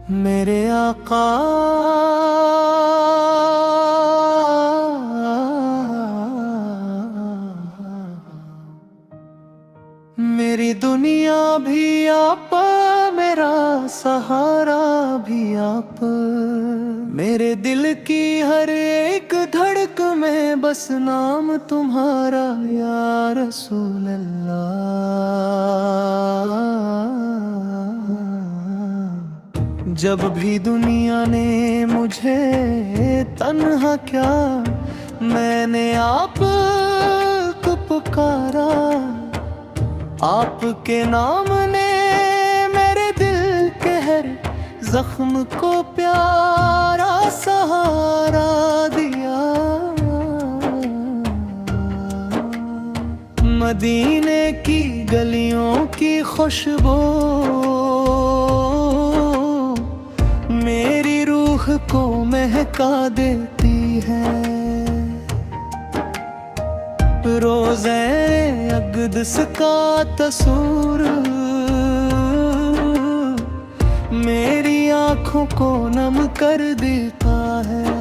मेरे आका मेरी दुनिया भी आप, मेरा सहारा भी आप। मेरे दिल की हर एक धड़क में बस नाम तुम्हारा या रसूल अल्लाह। जब भी दुनिया ने मुझे तन्हा क्या, मैंने आपको पुकारा। आपके नाम ने मेरे दिल के हर जख्म को प्यारा सहारा दिया। मदीने की गलियों की खुशबू मेरी रूह को महका देती है। रोज़े अक़दस का तस्वीर मेरी आँखों को नम कर देता है।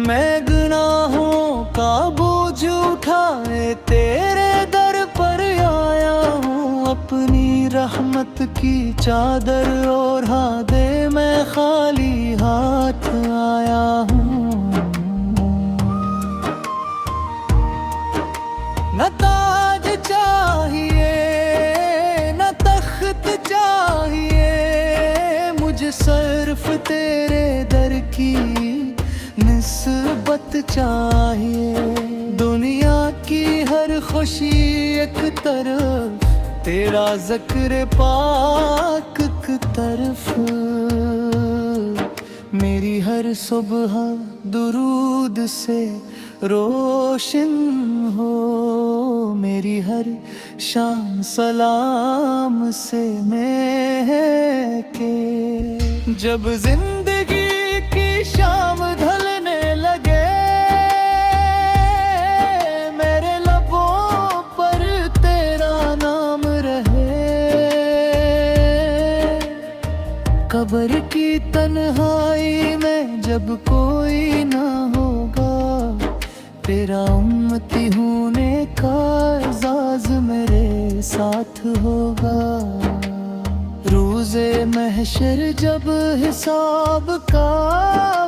मैं गुनाहों का बोझ उठाए तेरे दर पर आया हूँ। अपनी रहमत की चादर ओढ़ा दे, मैं खाली हाथ आया हूँ। न ताज चाहिए न तख्त चाहिए, मुझे सिर्फ तेरे दर की निस्बत चाहिए। दुनिया की हर खुशी एक तरफ, तेरा ज़िक्र पाक की तरफ। मेरी हर सुबह दुरूद से रोशन हो, मेरी हर शाम सलाम से महके। जब जिंदगी की शाम ढलने लगे, मेरे लबों पर तेरा नाम रहे। कब्र की तन्हाई में जब कोई ना होगा, तेरा उम्मती होने का एजाज़ मेरे साथ होगा। रोज़े महशर जब हिसाब का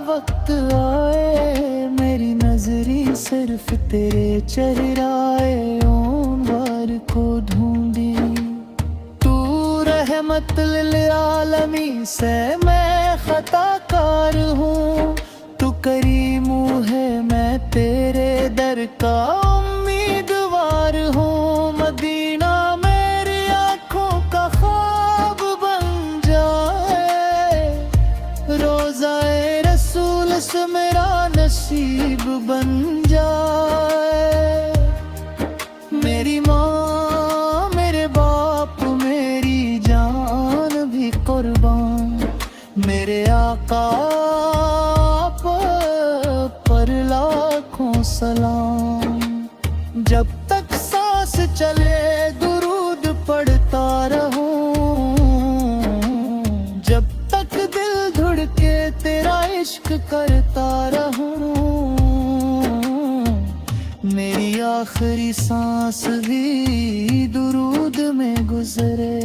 वक्त आए, मेरी नजरी सिर्फ तेरे चेहराए ओंवार को ढूंढी। तू रहमत लिल आलमी से मैं खताकार हूँ। तू करीमू है मैं तेरे दर का उम्मीदवार हूँ। मदीना मेरी आँखों का ख्वाब बन जाए, रोज़ाए रसूल से मेरा नसीब बन जाए। मेरी माँ मेरे बाप मेरी जान भी कुर्बान, मेरे आका पर लाखों सलाम। जब तक सांस चले दुरूद पढ़ता रहूं, जब तक दिल धड़के तेरा इश्क करता रहूं। मेरी आखिरी सांस भी दुरूद में गुजरे,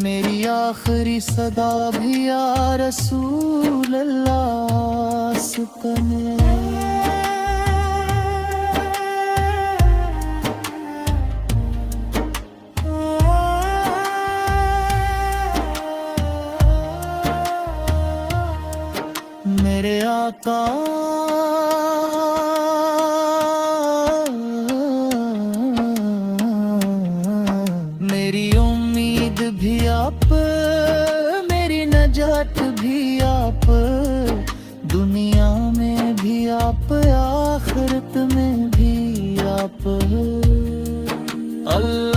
मेरी आखिरी सदा भी या रसूल अल्लाह सुकने। मेरे आका मेरी उम्मीद भी आप, मेरी नजात भी आप। दुनिया में भी आप, आखिरत में भी आप। अल्लाह